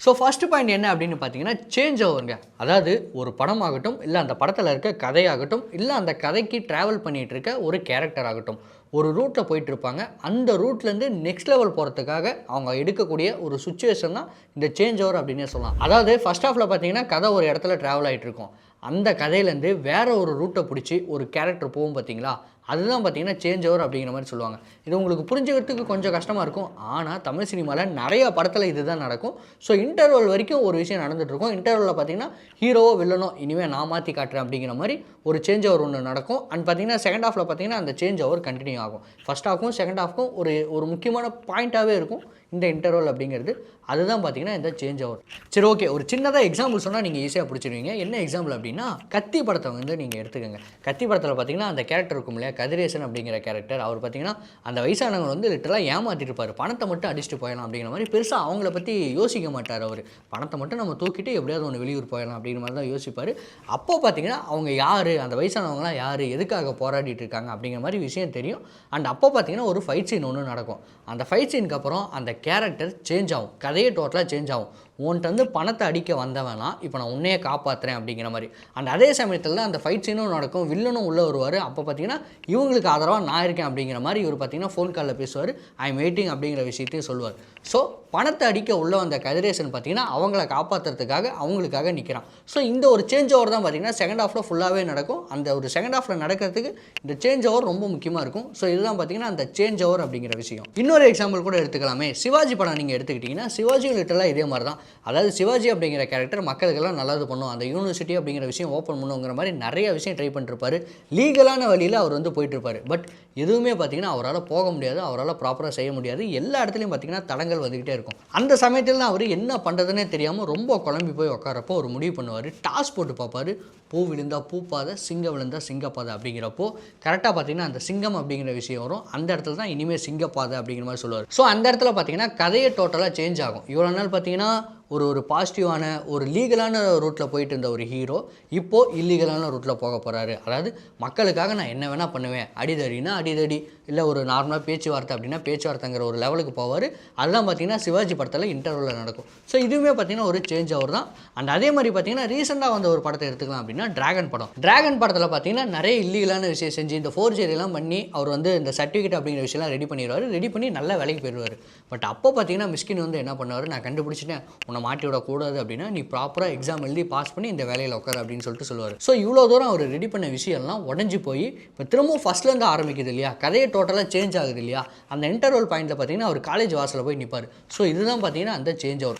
So first point என்ன அப்படின்னு பார்த்தீங்கன்னா சேஞ்ச் ஓவருங்க. அதாவது ஒரு படமாகட்டும், இல்லை அந்த படத்தில் இருக்க கதையாகட்டும், இல்லை அந்த கதைக்கு ட்ராவல் பண்ணிகிட்டு இருக்க ஒரு கேரக்டர் ஆகட்டும், ஒரு ரூட்டில் போயிட்டுருப்பாங்க. அந்த ரூட்லேருந்து நெக்ஸ்ட் லெவல் போகிறதுக்காக அவங்க எடுக்கக்கூடிய ஒரு சுச்சுவேஷன் தான் இந்த சேஞ்ச் ஓவர் அப்படின்னே சொல்லலாம். அதாவது ஃபர்ஸ்ட் ஹாஃபில் பார்த்தீங்கன்னா கதை ஒரு இடத்துல ட்ராவல் ஆகிட்டு இருக்கும். அந்த கதையிலேருந்து வேறு ஒரு ரூட்டை பிடிச்சி ஒரு கேரக்டர் போகும் பார்த்தீங்களா, அதுதான் பார்த்தீங்கன்னா சேஞ்ச் ஓவர் அப்படிங்கிற மாதிரி சொல்லுவாங்க. இது உங்களுக்கு புரிஞ்சுக்கிறதுக்கு கொஞ்சம் கஷ்டமாக இருக்கும். ஆனால் தமிழ் சினிமாவில் நிறையா படத்தில் இது தான் நடக்கும். ஸோ இன்டர்வல் வரைக்கும் ஒரு விஷயம் நடந்துகிட்ருக்கும். இன்டர்வலில் பார்த்தீங்கன்னா ஹீரோவோ வில்லனோ இனிமேல் நான் மாற்றி காட்டுறேன் அப்படிங்கிற மாதிரி ஒரு சேஞ்ச் ஓவர் ஒன்று நடக்கும். அண்ட் பார்த்தீங்கன்னா செகண்ட் ஹாஃபில் பார்த்தீங்கன்னா அந்த சேஞ்ச் ஓவர் கண்டினியூ ஆகும். ஃபஸ்ட் ஹாஃப்க்கும் செகண்ட் ஹாஃப்க்கும் ஒரு முக்கியமான பாயிண்ட்டாகவே இருக்கும் இந்த இன்டர்வல் அப்படிங்கிறது. அதுதான் பார்த்தீங்கன்னா இந்த சேஞ்ச் ஓவர். சரி, ஓகே, ஒரு சின்னதாக எக்ஸாம்பிள் சொன்னால் நீங்கள் ஈஸியாக பிடிச்சிருவீங்க. என்ன எக்ஸாம்பிள் அப்படின்னா கத்தி படத்தை வந்து நீங்கள் எடுத்துக்கோங்க. கத்தி படத்தில் பார்த்தீங்கன்னா அந்த கேரக்டர் இருக்கும் இல்லையா, கதிரேசன் அப்படிங்கிற கேரக்டர். அவர் பார்த்தீங்கன்னா அந்த வயசானவங்க வந்து லிட்டராக ஏமாற்றிட்டு இருப்பார். பணத்தை மட்டும் அடிச்சுட்டு போயிடலாம் அப்படிங்கிற மாதிரி பெருசாக அவங்கள பற்றி யோசிக்க மாட்டார். அவர் பணத்தை மட்டும் நம்ம தூக்கிட்டு எப்படியாவது ஒன்று வெளியூர் போயிடலாம் அப்படிங்கிற மாதிரி தான் யோசிப்பார். அப்போது பார்த்தீங்கன்னா அவங்க யார், அந்த வயசானவங்களாம் யார், எதுக்காக போராடிட்டு இருக்காங்க அப்படிங்கிற மாதிரி விஷயம் தெரியும். அண்ட் அப்போ பார்த்தீங்கன்னா ஒரு ஃபைட் சீன் ஒன்று நடக்கும். அந்த ஃபைட் சீனுக்கு அப்புறம் அந்த கேரக்டர் சேஞ்ச் ஆகும். கதையே டோட்டலாக சேஞ்ச் ஆகும். உன்கிட்ட வந்து பணத்தை அடிக்க வந்தவனா இப்போ நான் உன்னையே காப்பாற்றுறேன் அப்படிங்கிற மாதிரி. அண்ட் அதே சமயத்தில் அந்த ஃபைட் சீனும் நடக்கும், வில்லனும் உள்ளே வருவார். அப்போ பார்த்தீங்கன்னா இவங்களுக்கு ஆதரவாக நான் இருக்கேன் அப்படிங்கிற மாதிரி இவர் பார்த்தீங்கன்னா ஃபோன் காலில் பேசுவார். ஐ எம் வெயிட்டிங் அப்படிங்கிற விஷயத்தையும் சொல்லுவார். ஸோ பணத்தை அடிக்க உள்ளே வந்த கதிரேசன் பார்த்தீங்கன்னா அவங்கள காப்பாற்றுறதுக்காக அவங்களுக்காக நிற்கிறான். ஸோ இந்த ஒரு சேஞ்ச் ஓவர் தான் பார்த்தீங்கன்னா செகண்ட் ஹாஃபில் ஃபுல்லாகவே நடக்கும். அந்த ஒரு செகண்ட் ஹாஃபில் நடக்கிறதுக்கு இந்த சேஞ்ச் ஓவர் ரொம்ப முக்கியமாக இருக்கும். ஸோ இதுதான் பார்த்தீங்கன்னா அந்த சேஞ்ச் ஓவர் அப்படிங்கிற விஷயம். இன்னொரு எக்ஸாம்பிள் கூட எடுத்துக்கலாமே, சிவாஜி படம் நீங்கள் எடுத்துக்கிட்டிங்கன்னா சிவாஜி லிட்டரலாக இதே மாதிரி தான். அதாவது சிவாஜி அப்படிங்கிற கேரக்டர் மக்களுக்கெல்லாம் நல்லது பண்ணும், அந்த யூனிவர்சிட்டி அப்படிங்கிற விஷயம் ஓப்பன் பண்ணுங்கிற மாதிரி நிறைய விஷயம் ட்ரை பண்ணிருப்பார். லீகலான வழியில் அவர் வந்து போயிட்டுருப்பார். பட் எதுவுமே பார்த்தீங்கன்னா அவரால் போக முடியாது, அவரால் ப்ராப்பராக செய்ய முடியாது. எல்லா இடத்துலையும் பார்த்தீங்கன்னா தடங்கள் வந்துக்கிட்டே இருக்கும். அந்த சமயத்தில் தான் அவர் என்ன பண்ணுறதுனே தெரியாமல் ரொம்ப குழம்பி போய் உட்காரப்போ ஒரு முடிவு பண்ணுவார். டாஸ் போட்டு பார்ப்பார். பூ விழுந்தா பூப்பாதை, சிங்கம் விழுந்தா சிங்கப்பாதை அப்படிங்கிறப்போ கரெக்டாக பார்த்தீங்கன்னா அந்த சிங்கம் அப்படிங்கிற விஷயம் வரும். அந்த இடத்துல தான் இனிமேல் சிங்கப்பாதை அப்படிங்கிற மாதிரி சொல்லுவார். ஸோ அந்த இடத்துல பார்த்தீங்கன்னா கதையை டோட்டலாக சேஞ்ச் ஆகும். இவ்வளோ நாள் பார்த்தீங்கன்னா ஒரு பாசிட்டிவான ஒரு லீகலான ரூட்டில் போயிட்டு இருந்த ஒரு ஹீரோ இப்போது இல்லீகலான ரூட்டில் போக போகிறாரு. அதாவது மக்களுக்காக நான் என்ன வேணால் பண்ணுவேன், அடிதடினா அடிதடி, இல்லை ஒரு நார்மலாக பேச்சுவார்த்தை அப்படின்னா பேச்சுவார்த்தைங்கிற ஒரு லெவலுக்கு போவார். அதுதான் பார்த்தீங்கன்னா சிவாஜி படத்தில் இன்டர்வலில் நடக்கும். ஸோ இதுவுமே பார்த்தீங்கன்னா ஒரு சேஞ்ச் ஓவர் தான். அண்ட் அதே மாதிரி பார்த்தீங்கன்னா ரீசெண்டாக வந்த ஒரு படத்தை எடுத்துக்கலாம் அப்படின்னா டிராகன் படம். டிராகன் படத்தில் பார்த்தீங்கன்னா நிறைய இல்லீகலான விஷயம் செஞ்சு இந்த ஃபோர்ஜரிலாம் பண்ணி அவர் வந்து இந்த சர்டிஃபிகேட் அப்படிங்கிற விஷயம்லாம் ரெடி பண்ணிடுவார். ரெடி பண்ணி நல்ல வேலைக்கு போயிடுவார். பட் அப்போ பார்த்தீங்கன்னா மிஸ்கின் வந்து என்ன பண்ணுவார், நான் கண்டுபிடிச்சிட்டேன், உன்னை மாட்டி விடக்கூடாது அப்படின்னா நீ ப்ராப்பராக எக்ஸாம் எழுதி பாஸ் பண்ணி இந்த வேலையில் உட்கார் அப்படின்னு சொல்லிட்டு சொல்லுவார். ஸோ இவ்வளோ தூரம் அவர் ரெடி பண்ண விஷயம்லாம் உடஞ்சி போய் இப்போ திரும்பவும் ஃபஸ்ட்லேருந்து ஆரம்பிக்குது இல்லையா, கதையை டோட்டலாக சேஞ்ச் ஆகுது இல்லையா. அந்த இன்டர்வல் பாயிண்டில் பார்த்தீங்கன்னா அவர் காலேஜ் வாசலில் போய் நிற்பார். ஸோ இதுதான் பார்த்தீங்கன்னா அந்த சேஞ்ச் ஓவர்.